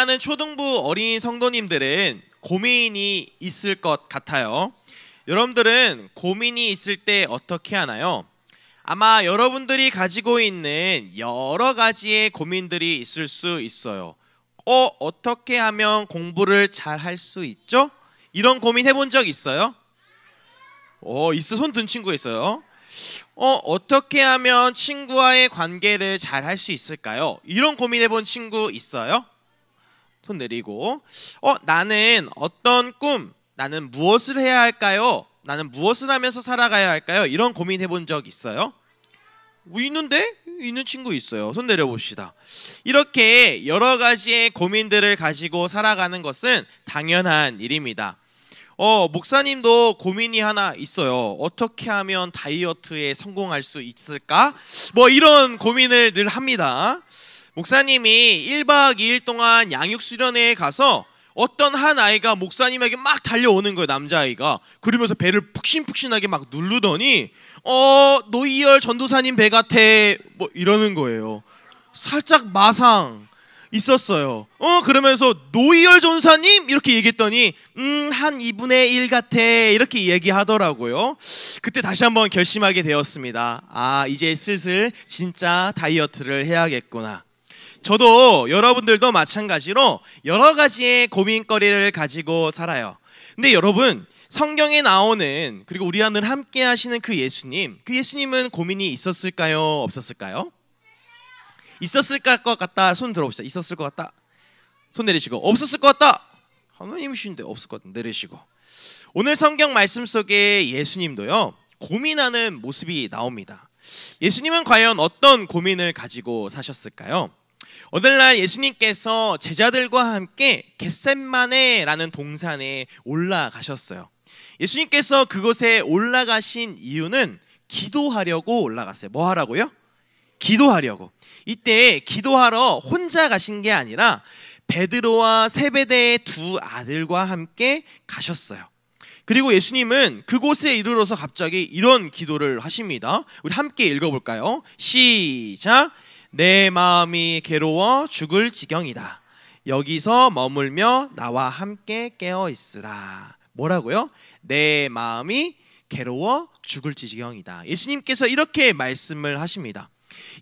많은 초등부 어린 성도님들은 고민이 있을 것 같아요. 여러분들은 고민이 있을 때 어떻게 하나요? 아마 여러분들이 가지고 있는 여러 가지의 고민들이 있을 수 있어요. 어떻게 하면 공부를 잘 할 수 있죠? 이런 고민 해본 적 있어요? 손 든 친구 있어요. 어떻게 하면 친구와의 관계를 잘 할 수 있을까요? 이런 고민 해본 친구 있어요? 손 내리고. 나는 어떤 꿈, 나는 무엇을 해야 할까요? 나는 무엇을 하면서 살아가야 할까요? 이런 고민 해본 적 있어요? 있는데? 있는 친구 있어요. 손 내려봅시다. 이렇게 여러 가지의 고민들을 가지고 살아가는 것은 당연한 일입니다. 목사님도 고민이 하나 있어요. 어떻게 하면 다이어트에 성공할 수 있을까? 이런 고민을 늘 합니다. 목사님이 1박 2일 동안 양육수련회에 가서 어떤 한 아이가 목사님에게 막 달려오는 거예요. 남자아이가. 그러면서 배를 푹신푹신하게 막 누르더니 노이열 전도사님 배 같아 이러는 거예요. 살짝 마상 있었어요. 그러면서 노이열 전사님 이렇게 얘기했더니 한 2분의 1 같아 이렇게 얘기하더라고요. 그때 다시 한번 결심하게 되었습니다. 이제 슬슬 진짜 다이어트를 해야겠구나. 저도 여러분들도 마찬가지로 여러 가지의 고민거리를 가지고 살아요. 근데 여러분, 성경에 나오는, 그리고 우리와 늘 함께 하시는 그 예수님은 고민이 있었을까요? 없었을까요? 있었을 것 같다. 손 들어봅시다. 있었을 것 같다. 손 내리시고. 없었을 것 같다. 하나님이신데 없을 것 같다. 내리시고. 오늘 성경 말씀 속에 예수님도요, 고민하는 모습이 나옵니다. 예수님은 과연 어떤 고민을 가지고 사셨을까요? 오늘날 예수님께서 제자들과 함께 겟셋마네라는 동산에 올라가셨어요. 예수님께서 그곳에 올라가신 이유는 기도하려고 올라갔어요. 뭐 하라고요? 기도하려고. 이때 기도하러 혼자 가신 게 아니라 베드로와 세베대의 두 아들과 함께 가셨어요. 그리고 예수님은 그곳에 이르러서 갑자기 이런 기도를 하십니다. 우리 함께 읽어볼까요? 시작! 내 마음이 괴로워 죽을 지경이다. 여기서 머물며 나와 함께 깨어 있으라. 뭐라고요? 내 마음이 괴로워 죽을 지경이다. 예수님께서 이렇게 말씀을 하십니다.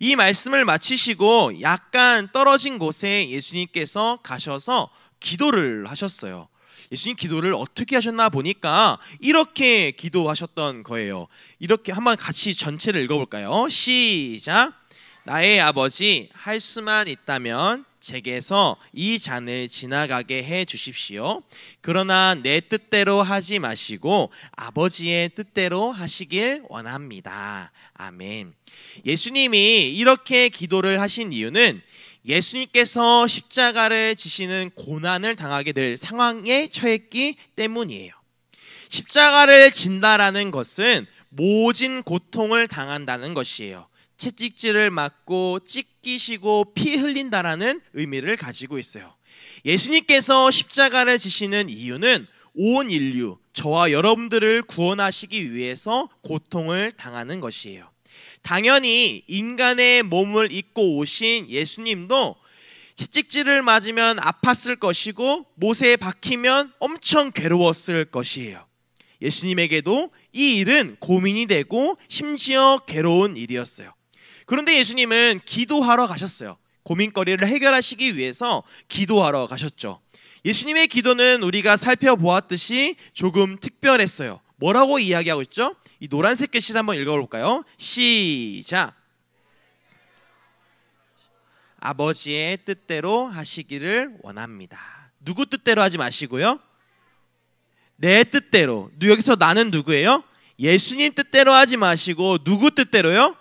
이 말씀을 마치시고 약간 떨어진 곳에 예수님께서 가셔서 기도를 하셨어요. 예수님 기도를 어떻게 하셨나 보니까 이렇게 기도하셨던 거예요. 이렇게 한번 같이 전체를 읽어볼까요? 시작! 나의 아버지, 할 수만 있다면 제게서 이 잔을 지나가게 해 주십시오. 그러나 내 뜻대로 하지 마시고 아버지의 뜻대로 하시길 원합니다. 아멘. 예수님이 이렇게 기도를 하신 이유는 예수님께서 십자가를 지시는 고난을 당하게 될 상황에 처했기 때문이에요. 십자가를 진다라는 것은 모진 고통을 당한다는 것이에요. 채찍질을 맞고 찢기시고 피 흘린다라는 의미를 가지고 있어요. 예수님께서 십자가를 지시는 이유는 온 인류, 저와 여러분들을 구원하시기 위해서 고통을 당하는 것이에요. 당연히 인간의 몸을 입고 오신 예수님도 채찍질을 맞으면 아팠을 것이고 못에 박히면 엄청 괴로웠을 것이에요. 예수님에게도 이 일은 고민이 되고 심지어 괴로운 일이었어요. 그런데 예수님은 기도하러 가셨어요. 고민거리를 해결하시기 위해서 기도하러 가셨죠. 예수님의 기도는 우리가 살펴보았듯이 조금 특별했어요. 뭐라고 이야기하고 있죠? 이 노란색 글씨를 한번 읽어볼까요? 시작! 아버지의 뜻대로 하시기를 원합니다. 누구 뜻대로 하지 마시고요. 내 뜻대로. 여기서 나는 누구예요? 예수님 뜻대로 하지 마시고 누구 뜻대로요?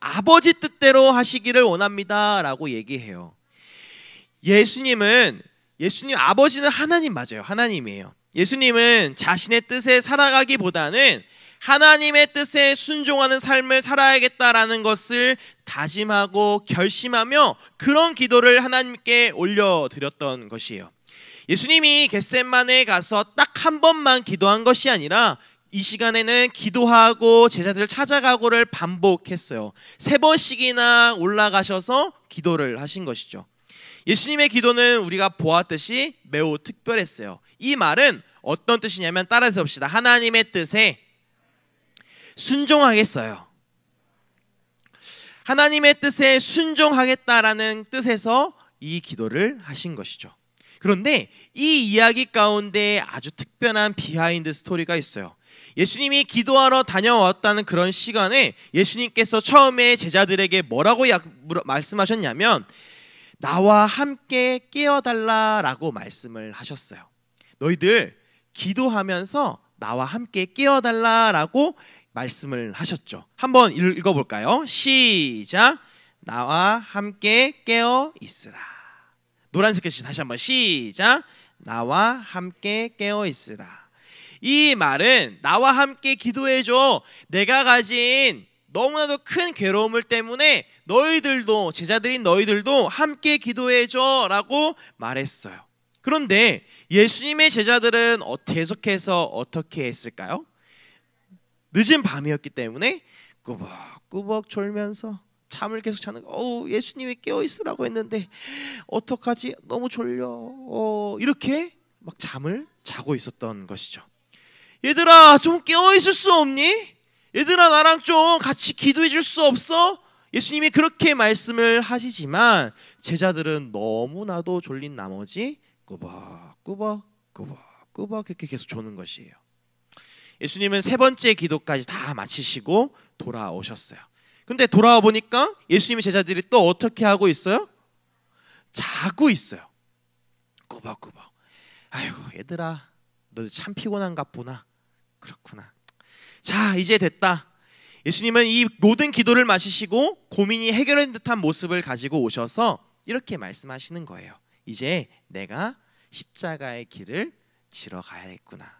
아버지 뜻대로 하시기를 원합니다 라고 얘기해요. 예수님 아버지는 하나님 맞아요. 하나님이에요. 예수님은 자신의 뜻에 살아가기보다는 하나님의 뜻에 순종하는 삶을 살아야겠다라는 것을 다짐하고 결심하며 그런 기도를 하나님께 올려드렸던 것이에요. 예수님이 겟셋마네에 가서 딱 한 번만 기도한 것이 아니라 이 시간에는 기도하고 제자들을 찾아가고를 반복했어요. 3번씩이나 올라가셔서 기도를 하신 것이죠. 예수님의 기도는 우리가 보았듯이 매우 특별했어요. 이 말은 어떤 뜻이냐면 따라서 봅시다. 하나님의 뜻에 순종하겠어요. 하나님의 뜻에 순종하겠다라는 뜻에서 이 기도를 하신 것이죠. 그런데 이 이야기 가운데 아주 특별한 비하인드 스토리가 있어요. 예수님이 기도하러 다녀왔다는 그런 시간에 예수님께서 처음에 제자들에게 뭐라고 말씀하셨냐면 나와 함께 깨어달라라고 말씀을 하셨어요. 너희들 기도하면서 나와 함께 깨어달라라고 말씀을 하셨죠. 한번 읽어볼까요? 시작. 나와 함께 깨어 있으라. 노란색 글씨 다시 한번 시작. 나와 함께 깨어 있으라. 이 말은 나와 함께 기도해줘. 내가 가진 너무나도 큰 괴로움을 때문에 너희들도, 제자들인 너희들도 함께 기도해줘 라고 말했어요. 그런데 예수님의 제자들은 계속해서 어떻게 했을까요? 늦은 밤이었기 때문에 꾸벅꾸벅 졸면서 잠을 계속 자는 예수님이 깨어있으라고 했는데 어떡하지? 너무 졸려. 이렇게 막 잠을 자고 있었던 것이죠. 얘들아 좀 깨어있을 수 없니? 얘들아 나랑 좀 같이 기도해 줄 수 없어? 예수님이 그렇게 말씀을 하시지만 제자들은 너무나도 졸린 나머지 꾸벅꾸벅 이렇게 계속 조는 것이에요. 예수님은 세 번째 기도까지 다 마치시고 돌아오셨어요. 근데 돌아와 보니까 예수님의 제자들이 또 어떻게 하고 있어요? 자고 있어요. 꾸벅꾸벅. 아이고 얘들아 너 참 피곤한가 보나. 그렇구나. 자 이제 됐다. 예수님은 이 모든 기도를 마치시고 고민이 해결된 듯한 모습을 가지고 오셔서 이렇게 말씀하시는 거예요. 이제 내가 십자가의 길을 지러 가야겠구나.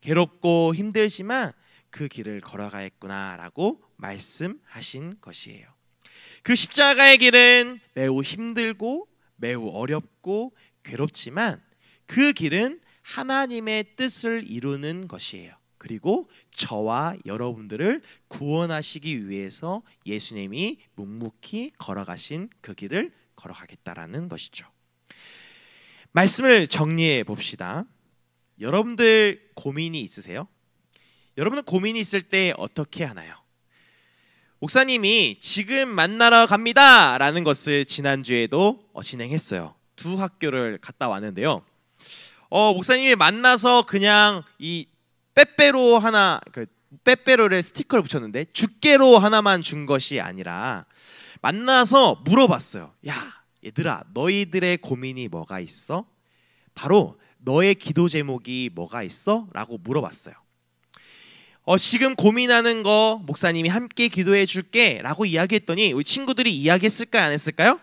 괴롭고 힘들지만 그 길을 걸어가야겠구나 라고 말씀하신 것이에요. 그 십자가의 길은 매우 힘들고 매우 어렵고 괴롭지만 그 길은 하나님의 뜻을 이루는 것이에요. 그리고 저와 여러분들을 구원하시기 위해서 예수님이 묵묵히 걸어가신 그 길을 걸어가겠다라는 것이죠. 말씀을 정리해 봅시다. 여러분들 고민이 있으세요? 여러분은 고민이 있을 때 어떻게 하나요? 목사님이 지금 만나러 갑니다 라는 것을 지난주에도 진행했어요. 두 학교를 갔다 왔는데요. 목사님이 만나서 그냥 이 빼빼로 하나, 빼빼로를 스티커를 붙였는데 죽게로 하나만 준 것이 아니라 만나서 물어봤어요. 야 얘들아 너희들의 고민이 뭐가 있어? 바로 너의 기도 제목이 뭐가 있어? 라고 물어봤어요. 지금 고민하는 거 목사님이 함께 기도해 줄게 라고 이야기했더니 우리 친구들이 이야기했을까요? 안 했을까요?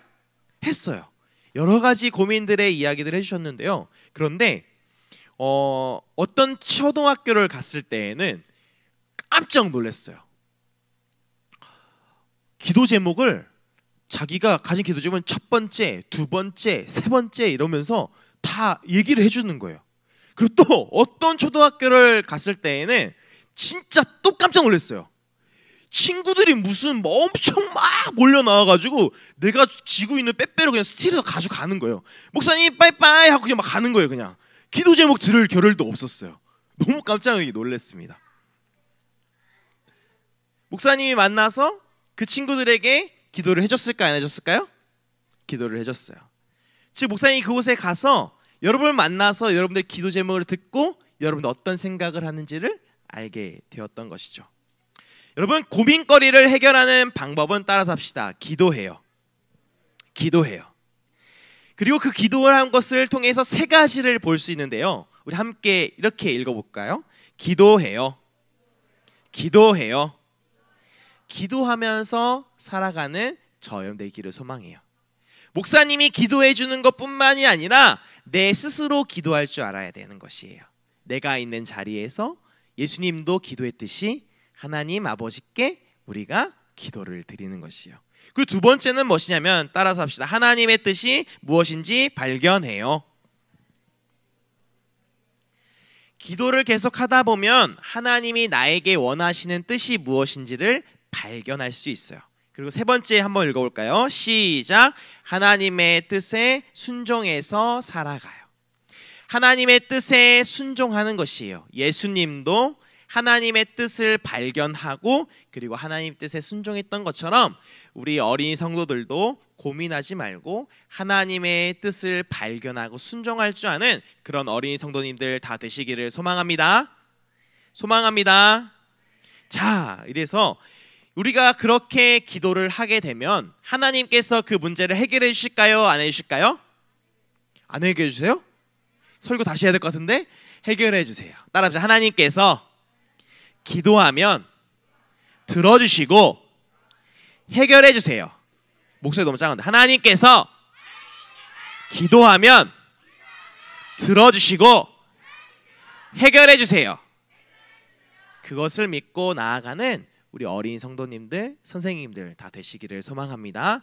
했어요. 여러 가지 고민들의 이야기들을 해주셨는데요. 그런데 어떤 초등학교를 갔을 때에는 깜짝 놀랐어요. 기도 제목을 자기가 가진 기도 제목은 첫 번째, 두 번째, 세 번째 이러면서 다 얘기를 해주는 거예요. 그리고 또 어떤 초등학교를 갔을 때에는 진짜 또 깜짝 놀랐어요. 친구들이 무슨 엄청 막 몰려 나와가지고 내가 쥐고 있는 빼빼로 그냥 스틸해서 가져가는 거예요. 목사님 빠이빠이 하고 그냥 막 가는 거예요. 그냥 기도 제목 들을 겨를도 없었어요. 너무 깜짝 놀랐습니다. 목사님이 만나서 그 친구들에게 기도를 해줬을까요? 안 해줬을까요? 기도를 해줬어요. 즉 목사님이 그곳에 가서 여러분을 만나서 여러분들 기도 제목을 듣고 여러분들 어떤 생각을 하는지를 알게 되었던 것이죠. 여러분 고민거리를 해결하는 방법은 따라서 합시다. 기도해요. 기도해요. 그리고 그 기도를 한 것을 통해서 세 가지를 볼 수 있는데요. 우리 함께 이렇게 읽어볼까요? 기도해요. 기도해요. 기도하면서 살아가는 저 여러분들 있기를 소망해요. 목사님이 기도해 주는 것뿐만이 아니라 내 스스로 기도할 줄 알아야 되는 것이에요. 내가 있는 자리에서 예수님도 기도했듯이 하나님 아버지께 우리가 기도를 드리는 것이요. 그 두 번째는 무엇이냐면 따라서 합시다. 하나님의 뜻이 무엇인지 발견해요. 기도를 계속하다 보면 하나님이 나에게 원하시는 뜻이 무엇인지를 발견할 수 있어요. 그리고 세 번째 한번 읽어볼까요? 시작. 하나님의 뜻에 순종해서 살아가요. 하나님의 뜻에 순종하는 것이에요. 예수님도 하나님의 뜻을 발견하고 그리고 하나님 뜻에 순종했던 것처럼 우리 어린이 성도들도 고민하지 말고 하나님의 뜻을 발견하고 순종할 줄 아는 그런 어린이 성도님들 다 되시기를 소망합니다. 소망합니다. 자, 이래서 우리가 그렇게 기도를 하게 되면 하나님께서 그 문제를 해결해 주실까요? 안 해주실까요? 안 해결해 주세요? 설교 다시 해야 될 것 같은데 해결해 주세요. 따라합시다. 하나님께서 기도하면 들어주시고 해결해 주세요. 목소리 너무 작은데 하나님께서 기도하면 들어주시고 해결해 주세요. 그것을 믿고 나아가는 우리 어린 성도님들, 선생님들 다 되시기를 소망합니다.